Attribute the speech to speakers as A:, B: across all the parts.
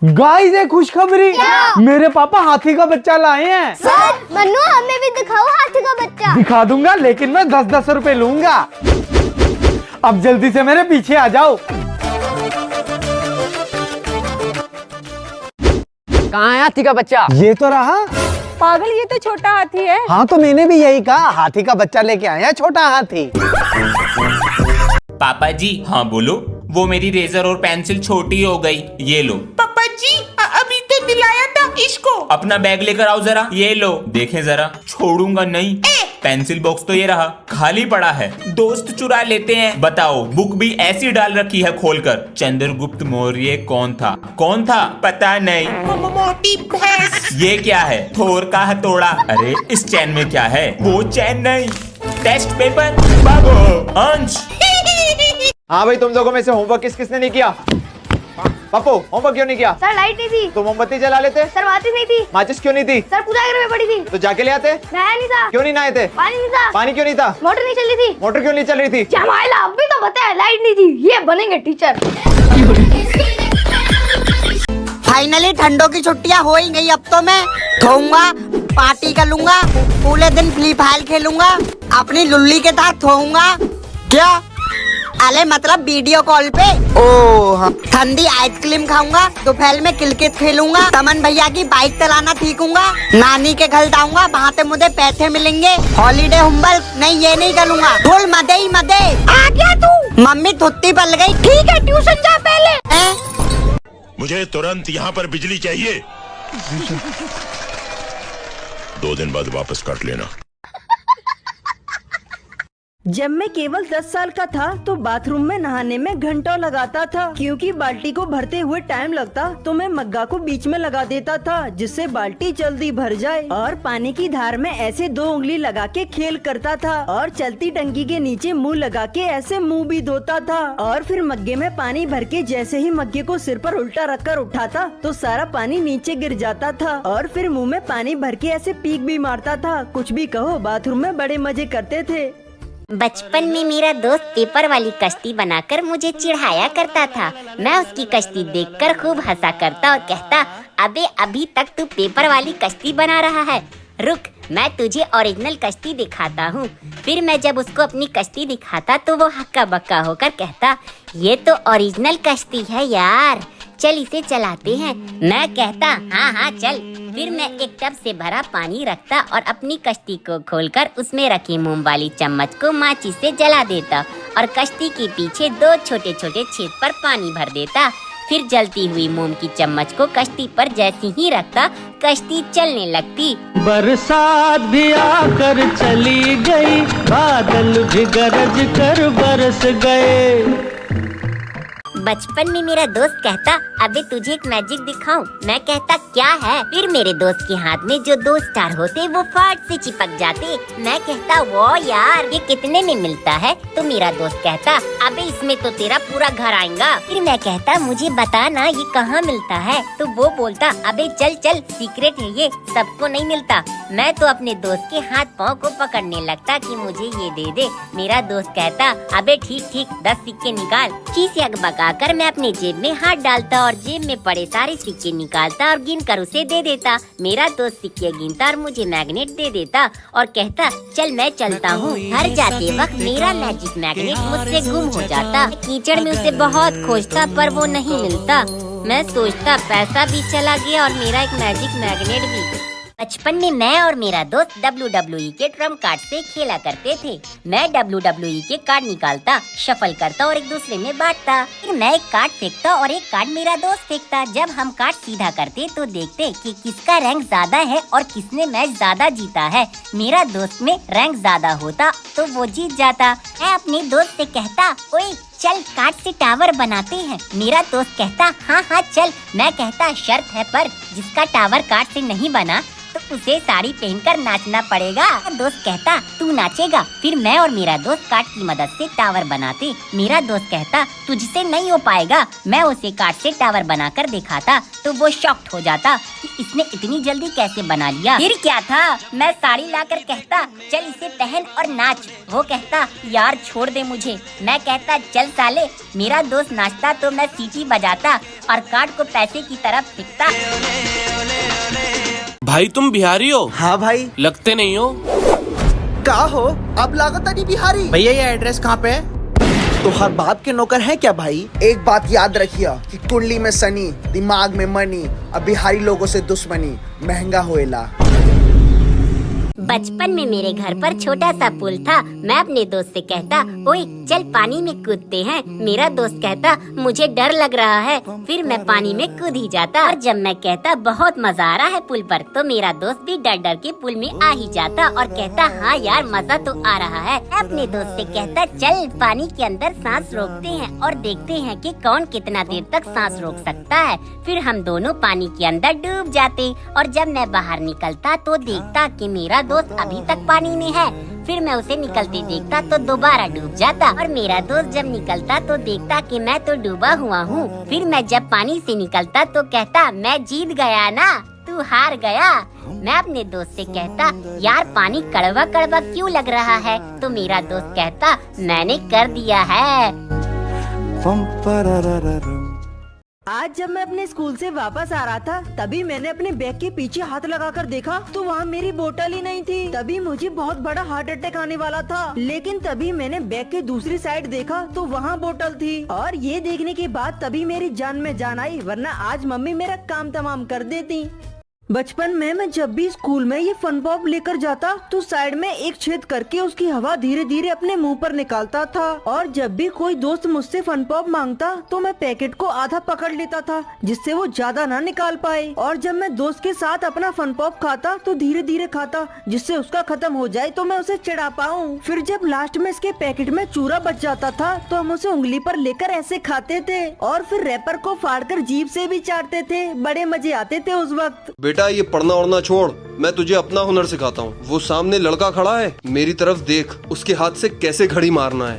A: Guys ये खुशखबरी, मेरे पापा हाथी का बच्चा लाए हैं।
B: सर मन्नू हमें भी दिखाओ हाथी का बच्चा।
A: दिखा दूंगा, लेकिन मैं 10-10 रुपए लूंगा। अब जल्दी से मेरे पीछे आ जाओ।
C: कहाँ है हाथी का बच्चा?
A: ये तो रहा।
D: पागल, ये तो छोटा हाथी है।
A: हाँ तो मैंने भी यही कहा, हाथी का बच्चा लेके आया छोटा हाथी।
E: पापा जी। हाँ बोलो। वो मेरी रेजर और पेंसिल छोटी हो गई, ये लो। पापा जी अभी तो दिलाया था इसको। अपना बैग लेकर आओ जरा, ये लो। देखें जरा, छोड़ूंगा नहीं। पेंसिल बॉक्स तो ये रहा, खाली पड़ा है। दोस्त चुरा लेते हैं। बताओ, बुक भी ऐसी डाल रखी है खोलकर। चंद्रगुप्त मौर्य कौन था? कौन था? पता नहीं। मोटी भैंस। ये क्या है? थोर का हथौड़ा। अरे इस चैन में क्या है? वो चैन नहीं, टेस्ट पेपर। बाबू अंश।
F: हाँ भाई, तुम लोगों में से होमवर्क किसने नहीं किया? पप्पू, होमवर्क क्यों नहीं किया?
B: सर लाइट नहीं थी।
F: तो मोमबत्ती जला लेते।
B: सर बाती नहीं थी।
F: माचिस क्यों नहीं थी?
B: सर पूजा घर में पड़ी थी।
F: तो जाके ले आते।
B: नहाया नहीं था।
F: क्यों नहीं नहाए थे?
B: पानी नहीं था।
F: पानी क्यों नहीं था?
B: मोटर नहीं चल रही थी।
F: मोटर क्यों नहीं चल रही थी?
B: जमाइला अभी तो बताया लाइट नहीं थी। ये बनेंगे टीचर।
G: फाइनली ठंडों की छुट्टियां हो ही गई। अब तो मैं सोऊंगा, पार्टी कर लूंगा, पूरे दिन फ्री फायर खेलूंगा, अपनी लुल्ली के साथ सोऊंगा। क्या? अरे मतलब वीडियो कॉल पे। ओह, ठंडी आइसक्रीम खाऊंगा, दोपहर में क्रिकेट खेलूंगा, तमन भैया की बाइक चलाना सीखूंगा, नानी के घर जाऊंगा, वहाँ पे मुझे पैसे मिलेंगे। हॉलीडे होमवर्क नहीं, ये नहीं करूंगा। फुल मजे ही मजे। आ गया तू? मम्मी धुत्ती पल गई। ठीक है, ट्यूशन जा पहले।
H: मुझे तुरंत यहाँ पर बिजली चाहिए। 2 दिन बाद वापस काट लेना।
D: जब मैं केवल 10 साल का था तो बाथरूम में नहाने में घंटों लगाता था, क्योंकि बाल्टी को भरते हुए टाइम लगता तो मैं मग्गा को बीच में लगा देता था, जिससे बाल्टी जल्दी भर जाए, और पानी की धार में ऐसे 2 उंगली लगा के खेल करता था, और चलती टंकी के नीचे मुंह लगा के ऐसे मुंह भी धोता था, और फिर मग्गे में पानी भर के जैसे ही मग्गे को सिर पर उल्टा रखकर उठाता तो सारा पानी नीचे गिर जाता था, और फिर मुँह में पानी भर के ऐसे पीक भी मारता था। कुछ भी कहो, बाथरूम में बड़े मजे करते थे।
I: बचपन में मेरा दोस्त पेपर वाली कश्ती बनाकर मुझे चिढ़ाया करता था। मैं उसकी कश्ती देखकर खूब हंसा करता और कहता, अबे अभी तक तू पेपर वाली कश्ती बना रहा है, रुक मैं तुझे ओरिजिनल कश्ती दिखाता हूँ। फिर मैं जब उसको अपनी कश्ती दिखाता तो वो हक्का बक्का होकर कहता, ये तो ओरिजिनल कश्ती है यार, चल इसे चलाते हैं। मैं कहता, हाँ हाँ चल। फिर मैं एक टब से भरा पानी रखता और अपनी कश्ती को खोलकर उसमें रखी मोम वाली चम्मच को माचिस से जला देता और कश्ती के पीछे 2 छोटे छोटे छेद पर पानी भर देता। फिर जलती हुई मोम की चम्मच को कश्ती पर जैसे ही रखता, कश्ती चलने लगती।
J: बरसात भी आकर चली गई, बादल भी गरज कर बरस गए।
I: बचपन में मेरा दोस्त कहता, अबे तुझे एक मैजिक दिखाऊं। मैं कहता, क्या है? फिर मेरे दोस्त के हाथ में जो 2 स्टार होते वो फट से चिपक जाते। मैं कहता, वो यार ये कितने में मिलता है? तो मेरा दोस्त कहता, अबे इसमें तो तेरा पूरा घर आएगा। फिर मैं कहता, मुझे बता ना ये कहाँ मिलता है? तो वो बोलता, अबे चल चल सीक्रेट है ये, सबको नहीं मिलता। मैं तो अपने दोस्त के हाथ पाँव को पकड़ने लगता कि मुझे ये दे दे। मेरा दोस्त कहता, अबे ठीक ठीक 10 सिक्के निकाल। चीज़ अगबगा कर मैं अपने जेब में हाथ डालता और जेब में पड़े सारे सिक्के निकालता और गिन कर उसे दे देता। मेरा दोस्त सिक्के गिनता और मुझे मैग्नेट दे देता और कहता, चल मैं चलता हूँ। घर जाते वक्त मेरा मैजिक मैग्नेट मुझसे गुम हो जाता। कीचड़ में उसे बहुत खोजता पर वो नहीं मिलता। मैं सोचता पैसा भी चला गया और मेरा एक मैजिक मैग्नेट भी। बचपन में मैं और मेरा दोस्त WWE के ट्रम्प कार्ड से खेला करते थे। मैं WWE के कार्ड निकालता, शफल करता और एक दूसरे में बांटता। फिर मैं एक कार्ड फेंकता और एक कार्ड मेरा दोस्त फेंकता। जब हम कार्ड सीधा करते तो देखते कि किसका रैंक ज्यादा है और किसने मैच ज्यादा जीता है। मेरा दोस्त में रैंक ज्यादा होता तो वो जीत जाता। मैं अपने दोस्त से कहता, ओए चल कार्ड से टावर बनाते हैं। मेरा दोस्त कहता, हाँ हाँ चल। मैं कहता, शर्त है पर जिसका टावर कार्ड से नहीं बना तो उसे साड़ी पहनकर नाचना पड़ेगा। दोस्त कहता तू नाचेगा। फिर मैं और मेरा दोस्त काट की मदद से टावर बनाते। मेरा दोस्त कहता तुझसे नहीं हो पाएगा। मैं उसे काट से टावर बनाकर दिखाता तो वो शॉक्ड हो जाता कि इसने इतनी जल्दी कैसे बना लिया। फिर क्या था, मैं साड़ी लाकर कहता चल इसे पहन और नाच। वो कहता यार छोड़ दे मुझे। मैं कहता चल साले। मेरा दोस्त नाचता तो मैं सीटी बजाता और काट को पैसे की तरफ फेंकता।
K: भाई तुम बिहारी हो?
L: हाँ भाई।
K: लगते नहीं हो।
L: का हो अब लागत नहीं बिहारी।
F: भैया ये एड्रेस कहाँ पे है?
L: तो हर बाप के नौकर है क्या भाई? एक बात याद रखिए कि कुंडली में शनि, दिमाग में मनी, अब बिहारी लोगों से दुश्मनी महंगा होएला।
I: बचपन में मेरे घर पर छोटा सा पुल था। मैं अपने दोस्त से कहता ओए चल पानी में कूदते हैं। मेरा दोस्त कहता मुझे डर लग रहा है। फिर मैं पानी में कूद ही जाता। और जब मैं कहता बहुत मजा आ रहा है पुल पर, तो मेरा दोस्त भी डर डर के पुल में आ ही जाता और कहता हाँ यार मजा तो आ रहा है। अपने दोस्त से कहता चल पानी के अंदर सांस रोकते हैं और देखते हैं कि कौन कितना देर तक सांस रोक सकता है। फिर हम दोनों पानी के अंदर डूब जाते और जब मैं बाहर निकलता तो देखता कि मेरा दोस्त अभी तक पानी में है। फिर मैं उसे निकलते देखता तो दोबारा डूब जाता और मेरा दोस्त जब निकलता तो देखता कि मैं तो डूबा हुआ हूँ। फिर मैं जब पानी से निकलता तो कहता मैं जीत गया ना, तू हार गया। मैं अपने दोस्त से कहता यार पानी कड़वा कड़वा क्यों लग रहा है? तो मेरा दोस्त कहता मैंने कर दिया है।
D: आज जब मैं अपने स्कूल से वापस आ रहा था तभी मैंने अपने बैग के पीछे हाथ लगाकर देखा तो वहाँ मेरी बोतल ही नहीं थी। तभी मुझे बहुत बड़ा हार्ट अटैक आने वाला था। लेकिन तभी मैंने बैग के दूसरी साइड देखा तो वहाँ बोतल थी। और ये देखने के बाद तभी मेरी जान में जान आई, वरना आज मम्मी मेरा काम तमाम कर देती। बचपन में मैं जब भी स्कूल में ये फन पॉप लेकर जाता तो साइड में एक छेद करके उसकी हवा धीरे धीरे अपने मुंह पर निकालता था। और जब भी कोई दोस्त मुझसे फन पॉप मांगता तो मैं पैकेट को आधा पकड़ लेता था जिससे वो ज्यादा ना निकाल पाए। और जब मैं दोस्त के साथ अपना फन पॉप खाता तो धीरे धीरे खाता जिससे उसका खत्म हो जाए तो मैं उसे चिढ़ा पाऊँ। फिर जब लास्ट में इसके पैकेट में चूरा बच जाता था तो हम उसे उंगली पर लेकर ऐसे खाते थे और फिर रैपर को फाड़कर जीभ से भी चाटते थे। बड़े मजे आते थे उस वक्त।
M: बेटा ये पढ़ना ओढ़ना छोड़, मैं तुझे अपना हुनर सिखाता हूँ। वो सामने लड़का खड़ा है, मेरी तरफ देख, उसके हाथ से कैसे घड़ी मारना है।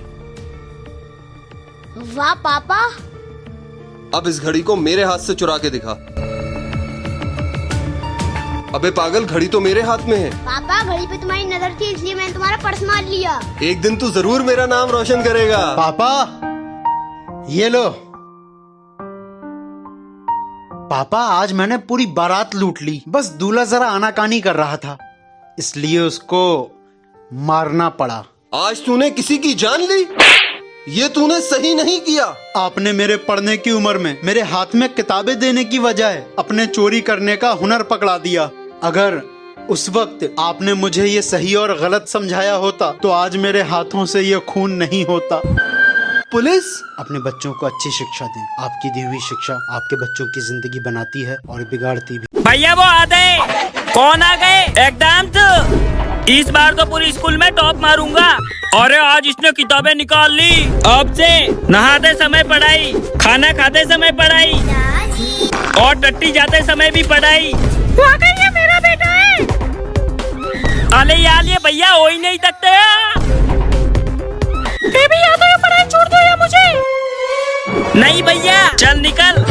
B: वाह पापा।
M: अब इस घड़ी को मेरे हाथ से चुरा के दिखा। अबे पागल, घड़ी तो मेरे हाथ में है।
B: पापा घड़ी पे तुम्हारी नजर थी इसलिए मैंने तुम्हारा पर्स मार लिया।
M: एक दिन तू जरूर मेरा नाम रोशन करेगा।
L: पापा ये लो। पापा आज मैंने पूरी बारात लूट ली। बस दूल्हा जरा आनाकानी कर रहा था इसलिए उसको मारना पड़ा।
M: आज तूने किसी की जान ली? ये तूने सही नहीं किया।
L: आपने मेरे पढ़ने की उम्र में मेरे हाथ में किताबें देने की बजाय अपने चोरी करने का हुनर पकड़ा दिया। अगर उस वक्त आपने मुझे ये सही और गलत समझाया होता तो आज मेरे हाथों से ये खून नहीं होता।
M: पुलिस
L: अपने बच्चों को अच्छी शिक्षा दें। आपकी दी हुई शिक्षा आपके बच्चों की जिंदगी बनाती है और बिगाड़ती भी।
N: भैया वो आ गए। कौन आ गए? एकदम तो इस बार तो पूरी स्कूल में टॉप मारूंगा। अरे आज इसने किताबें निकाल ली। अब से नहाते समय पढ़ाई, खाना खाते समय पढ़ाई और टट्टी जाते समय भी पढ़ाई। वाकई ये मेरा बेटा है। अरे यार ये भैया हो ही नहीं सकते। या तो ये पढ़ाई छोड़ दो या मुझे। नहीं भैया चल निकल।